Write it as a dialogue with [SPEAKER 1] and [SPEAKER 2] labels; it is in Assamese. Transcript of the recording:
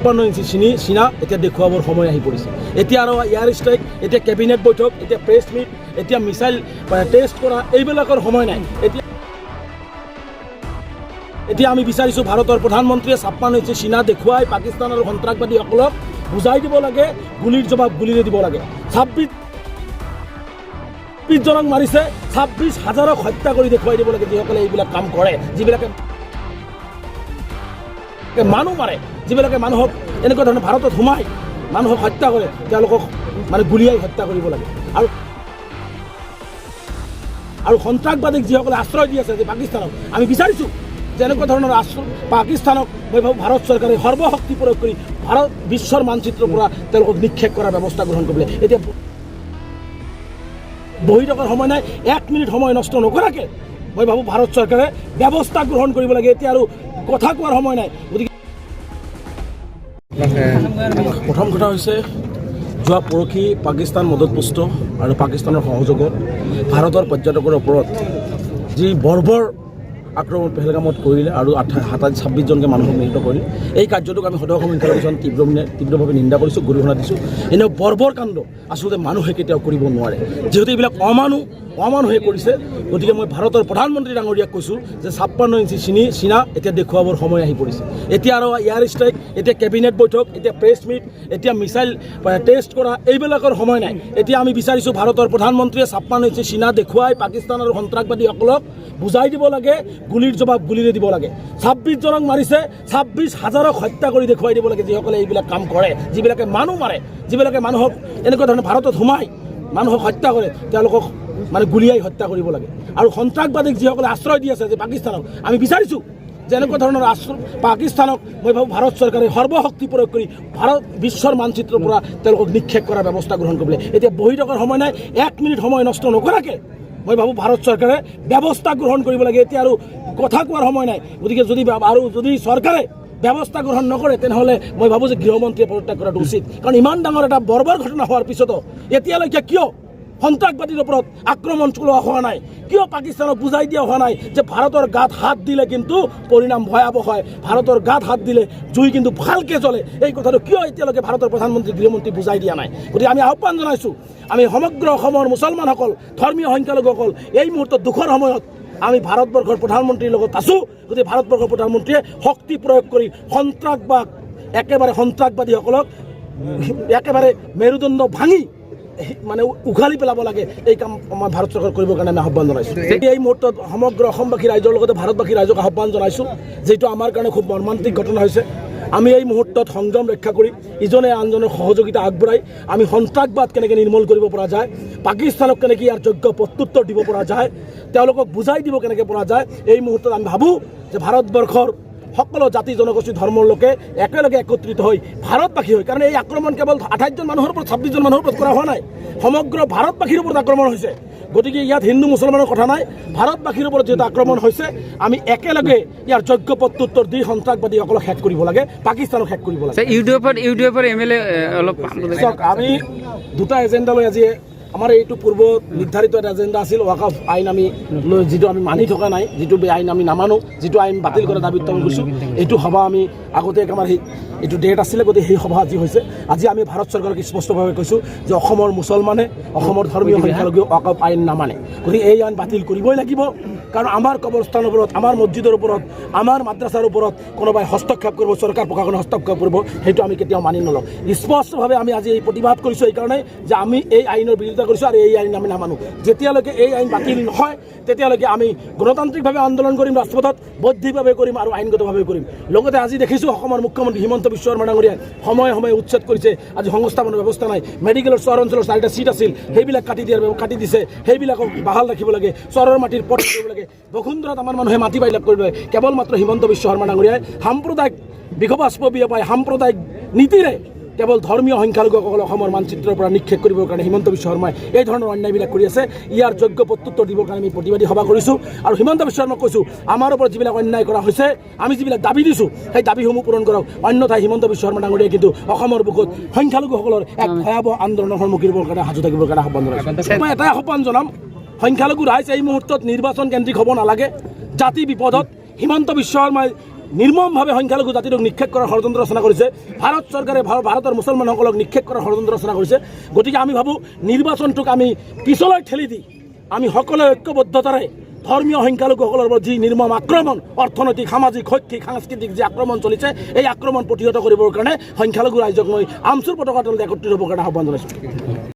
[SPEAKER 1] 56 ইঞ্চি চীনা এতিয়া দেখুৱাবৰ সময় আহি পৰিছে। এতিয়া আৰু এয়াৰ ষ্ট্ৰাইক, এতিয়া কেবিনেট বৈঠক, এতিয়া প্ৰেছ মিট, এতিয়া মিছাইল টেষ্ট কৰা, এইবিলাকৰ সময় নাই। এতিয়া আমি বিচাৰিছোঁ ভাৰতৰ প্ৰধানমন্ত্ৰীয়ে 56 ইঞ্চি চীনা দেখুৱাই পাকিস্তান আৰু সন্ত্ৰাসবাদীসকলক বুজাই দিব লাগে, গুলিৰ জবাব গুলিৰে দিব লাগে। 26 জনক মাৰিছে, 26,000ক হত্যা কৰি দেখুৱাই দিব লাগে যিসকলে এইবিলাক কাম কৰে, যিবিলাকে মানুহ মাৰে, যিবিলাকে মানুহক এনেকুৱা ধৰণৰ ভাৰতত সোমাই মানুহক হত্যা কৰে, তেওঁলোকক মানে গুলিয়াই হত্যা কৰিব লাগে। আৰু সন্ত্ৰাসবাদীক যিসকলে আশ্ৰয় দি আছে যে পাকিস্তানক, আমি বিচাৰিছোঁ যে এনেকুৱা ধৰণৰ পাকিস্তানক মই ভাবোঁ ভাৰত চৰকাৰে সৰ্বশক্তি প্ৰয়োগ কৰি বিশ্বৰ মানচিত্ৰৰ পৰা তেওঁলোকক নিক্ষেপ কৰাৰ ব্যৱস্থা গ্ৰহণ কৰিবলৈ। এতিয়া বহি থকাৰ সময় নাই, 1 মিনিট সময় নষ্ট নকৰাকৈ মই ভাবোঁ ভাৰত চৰকাৰে ব্যৱস্থা গ্ৰহণ কৰিব লাগে। এতিয়া আৰু কথা কোৱাৰ সময় নাই। গতিকে প্ৰথম কথা হৈছে, যোৱা পৰহি পাকিস্তান মদতপুষ্ট আৰু পাকিস্তানৰ সহযোগত ভাৰতৰ পৰ্যটকৰ ওপৰত যি বৰ্বৰ আক্ৰমণ পেহেলগামত কৰিলে আৰু 26জনকে মানুহক নিহত কৰিলে, এই কাৰ্যটোক আমি সদৌ অসম সংখ্যালঘু তীব্ৰভাৱে নিন্দা কৰিছোঁ, গৰিহণা দিছোঁ। এনেও বৰ্বৰ কাণ্ড আচলতে মানুহে কেতিয়াও কৰিব নোৱাৰে, যিহেতু এইবিলাক অমানুহে কৰিছে। গতিকে মই ভাৰতৰ প্ৰধানমন্ত্ৰী ডাঙৰীয়াক কৈছোঁ যে 56 ইঞ্চি চীনা এতিয়া দেখুৱাবৰ সময় আহি পৰিছে। এতিয়া আৰু এয়াৰ ষ্ট্ৰাইক, এতিয়া কেবিনেট বৈঠক, এতিয়া প্ৰেছ মিট, এতিয়া মিছাইল টেষ্ট কৰা, এইবিলাকৰ সময় নাই। এতিয়া আমি বিচাৰিছোঁ ভাৰতৰ প্ৰধানমন্ত্ৰীয়ে 56 ইঞ্চি চীনা দেখুৱাই পাকিস্তান আৰু সন্ত্ৰাসবাদীসকলক বুজাই দিব লাগে, গুলিৰ জবাব গুলিৰে দিব লাগে। 26 জনক মাৰিছে, 26,000ক হত্যা কৰি দেখুৱাই দিব লাগে যিসকলে এইবিলাক কাম কৰে, যিবিলাকে মানুহ মাৰে, যিবিলাকে মানুহক এনেকুৱা ধৰণৰ ভাৰতত সোমাই মানুহক হত্যা কৰে, তেওঁলোকক মানে গুলিয়াই হত্যা কৰিব লাগে। আৰু সন্ত্ৰাসবাদীক যিসকলে আশ্ৰয় দি আছে যে পাকিস্তানক, আমি বিচাৰিছোঁ যে এনেকুৱা ধৰণৰ পাকিস্তানক মই ভাবোঁ ভাৰত চৰকাৰে সৰ্বশক্তি প্ৰয়োগ কৰি বিশ্বৰ মানচিত্ৰৰ পৰা তেওঁলোকক নিক্ষেপ কৰাৰ ব্যৱস্থা গ্ৰহণ কৰিবলৈ। এতিয়া বহি থকাৰ সময় নাই, 1 মিনিট সময় নষ্ট নকৰাকৈ মই ভাবোঁ ভাৰত চৰকাৰে ব্যৱস্থা গ্ৰহণ কৰিব লাগে। এতিয়া আৰু কথা কোৱাৰ সময় নাই। গতিকে যদি চৰকাৰে ব্যৱস্থা গ্ৰহণ নকৰে, তেনেহ'লে মই ভাবোঁ যে গৃহমন্ত্ৰীয়ে পদত্যাগ কৰাটো উচিত। কাৰণ ইমান ডাঙৰ এটা বৰ্বৰ ঘটনা হোৱাৰ পিছতো এতিয়ালৈকে কিয় সন্ত্ৰাসবাদীৰ ওপৰত আক্ৰমণ চলোৱা হোৱা নাই? কিয় পাকিস্তানক বুজাই দিয়া হোৱা নাই যে ভাৰতৰ গাত হাত দিলে কিন্তু পৰিণাম ভয়াৱহ হয়, ভাৰতৰ গাত হাত দিলে জুই কিন্তু ভালকৈ জ্বলে? এই কথাটো কিয় এতিয়ালৈকে ভাৰতৰ প্ৰধানমন্ত্ৰী গৃহমন্ত্ৰী বুজাই দিয়া নাই? গতিকে আমি আহ্বান জনাইছোঁ, আমি সমগ্ৰ অসমৰ মুছলমানসকল, ধৰ্মীয় সংখ্যালঘুসকল এই মুহূৰ্তত দুখৰ সময়ত আমি ভাৰতবৰ্ষৰ প্ৰধানমন্ত্ৰীৰ লগত আছোঁ। গতিকে ভাৰতবৰ্ষৰ প্ৰধানমন্ত্ৰীয়ে শক্তি প্ৰয়োগ কৰি সন্ত্ৰাসবাদীসকলক একেবাৰে মেৰুদণ্ড ভাঙি মানে উঘালি পেলাব লাগে। এই কাম আমাৰ ভাৰত চৰকাৰ কৰিবৰ কাৰণে আমি আহ্বান জনাইছোঁ। এই মুহূৰ্তত সমগ্ৰ অসমবাসী ৰাইজৰ লগতে ভাৰতবাসী ৰাইজক আহ্বান জনাইছোঁ, যিটো আমাৰ কাৰণে খুব মৰ্মান্তিক ঘটনা হৈছে। আমি এই মুহূৰ্তত সংযম ৰক্ষা কৰি ইজনে আনজনৰ সহযোগিতা আগবঢ়াই আমি সন্ত্ৰাসবাদ কেনেকৈ নিৰ্মূল কৰিব পৰা যায়, পাকিস্তানক কেনেকৈ ইয়াৰ যোগ্য প্ৰত্যুত্তৰ দিব পৰা যায়, তেওঁলোকক বুজাই দিব কেনেকৈ পৰা যায়, এই মুহূৰ্তত আমি ভাবোঁ যে ভাৰতবৰ্ষৰ সকলো জাতি জনগোষ্ঠী ধৰ্মৰ লোকে একেলগে একত্ৰিত হৈ ভাৰতবাসী হৈ, কাৰণ এই আক্ৰমণ কেৱল 28জন মানুহৰ ওপৰত 26জন মানুহৰ ওপৰত কৰা হোৱা নাই, সমগ্ৰ ভাৰতবাসীৰ ওপৰত আক্ৰমণ হৈছে। গতিকে ইয়াত হিন্দু মুছলমানৰ কথা নাই, ভাৰতবাসীৰ ওপৰত যিহেতু আক্ৰমণ হৈছে, আমি একেলগে ইয়াৰ যোগ্য প্ৰত্যুত্তৰ দি সন্ত্ৰাসবাদীসকলক শেষ কৰিব লাগে, পাকিস্তানক শেষ কৰিব লাগে।
[SPEAKER 2] ইউডিএফৰ MLA অলপ
[SPEAKER 1] আমি দুটা এজেণ্ডা লৈ আজি আমাৰ এইটো পূৰ্ব নিৰ্ধাৰিত এটা এজেণ্ডা আছিল, ৱাকফ আইন আমি লৈ যিটো আমি মানি থকা নাই, যিটো আইন আমি নামানো, যিটো আইন বাতিল কৰা দাবী উত্থাপন কৰিছোঁ, এইটো সভা আমি আগতীয়াকৈ আমাৰ এইটো ডেট আছিলে। গতিকে সেই সভা আজি হৈছে। আজি আমি ভাৰত চৰকাৰক স্পষ্টভাৱে কৈছোঁ যে অসমৰ মুছলমানে, অসমৰ ধৰ্মীয় সংখ্যালঘু ৱাকফ আইন নামানে। গতিকে এই আইন বাতিল কৰিবই লাগিব, কাৰণ আমাৰ কবৰস্থানৰ ওপৰত, আমাৰ মছজিদৰ ওপৰত, আমাৰ মাদ্ৰাছাৰ ওপৰত কোনোবাই হস্তক্ষেপ কৰিব, চৰকাৰ প্ৰশাসনে হস্তক্ষেপ কৰিব, সেইটো আমি কেতিয়াও মানি নলওঁ। স্পষ্টভাৱে আমি আজি এই প্ৰতিবাদ কৰিছোঁ এইকাৰণে যে আমি এই আইনৰ বিৰোধিতা কৰিছোঁ আৰু এই আইন আমি নামানো। যেতিয়ালৈকে এই আইন বাতিল নহয়, তেতিয়ালৈকে আমি গণতান্ত্ৰিকভাৱে আন্দোলন কৰিম, ৰাজপথত বৌদ্ধিকভাৱে কৰিম আৰু আইনগতভাৱে কৰিম। লগতে আজি দেখিছোঁ অসমৰ মুখ্যমন্ত্ৰী হিমন্ত বিশ্ব শৰ্মা ডাঙৰীয়াই সময়ে সময়ে উচ্ছেদ কৰিছে। আজি সংস্থাপনৰ ব্যৱস্থা নাই, মেডিকেলৰ চহৰ অঞ্চলৰ 4টা ছিট আছিল, সেইবিলাক কাটি দিছে, সেইবিলাকক বাহাল ৰাখিব লাগে, চহৰৰ মাটিৰ পথ কৰিব লাগে। বসুন্ধৰাত আমাৰ মানুহে মাটি বাইলাক কৰিব লাগে। কেৱল মাত্ৰ হিমন্ত বিশ্ব শৰ্মা ডাঙৰীয়াই সাম্প্ৰদায়িক বিঘবাস্প বিয়পাই সাম্প্ৰদায়িক নীতিৰে কেৱল ধৰ্মীয় সংখ্যালঘুসকলক অসমৰ মানচিত্ৰৰ পৰা নিক্ষেপ কৰিবৰ কাৰণে হিমন্ত বিশ্ব শৰ্মাই এই ধৰণৰ অন্যায়বিলাক কৰি আছে। ইয়াৰ যোগ্য প্ৰত্যুত্তৰ দিবৰ কাৰণে আমি প্ৰতিবাদী সভা কৰিছোঁ আৰু হিমন্ত বিশ্ব শৰ্মাক কৈছোঁ, আমাৰ ওপৰত যিবিলাক অন্যায় কৰা হৈছে, আমি যিবিলাক দাবী দিছোঁ, সেই দাবীসমূহ পূৰণ কৰক, অন্যথাই হিমন্ত বিশ্ব শৰ্মা ডাঙৰীয়াই কিন্তু অসমৰ বুকুত সংখ্যালঘুসকলৰ এক ভয়াৱহ আন্দোলনৰ সন্মুখীন হ'বৰ কাৰণে সাজু থাকিবৰ কাৰণে আহ্বান জনাইছোঁ। মই এটাই আহ্বান জনাম, সংখ্যালঘু ৰাইজ এই মুহূৰ্তত নিৰ্বাচন কেন্দ্ৰিক হ'ব নালাগে। জাতি বিপদত, হিমন্ত বিশ্ব শৰ্মাই নিৰ্মমভাৱে সংখ্যালঘু জাতিটোক নিক্ষেপ কৰাৰ ষড়যন্ত্ৰ ৰচনা কৰিছে ভাৰত চৰকাৰে ভাৰতৰ মুছলমানসকলক নিক্ষেপ কৰাৰ ষড়যন্ত্ৰ ৰচনা কৰিছে গতিকে আমি ভাবোঁ নিৰ্বাচনটোক আমি পিছলৈ ঠেলি দি আমি সকলোৱে ঐক্যবদ্ধতাৰে ধৰ্মীয় সংখ্যালঘুসকলৰ ওপৰত যি নিৰ্মম আক্ৰমণ অৰ্থনৈতিক সামাজিক শৈক্ষিক সাংস্কৃতিক যি আক্ৰমণ চলিছে এই আক্ৰমণ প্ৰতিহত কৰিবৰ কাৰণে সংখ্যালঘু ৰাইজক মই আমচুৰ পতাকা তলত একত্ৰিত হ'বৰ কাৰণে আহ্বান জনাইছোঁ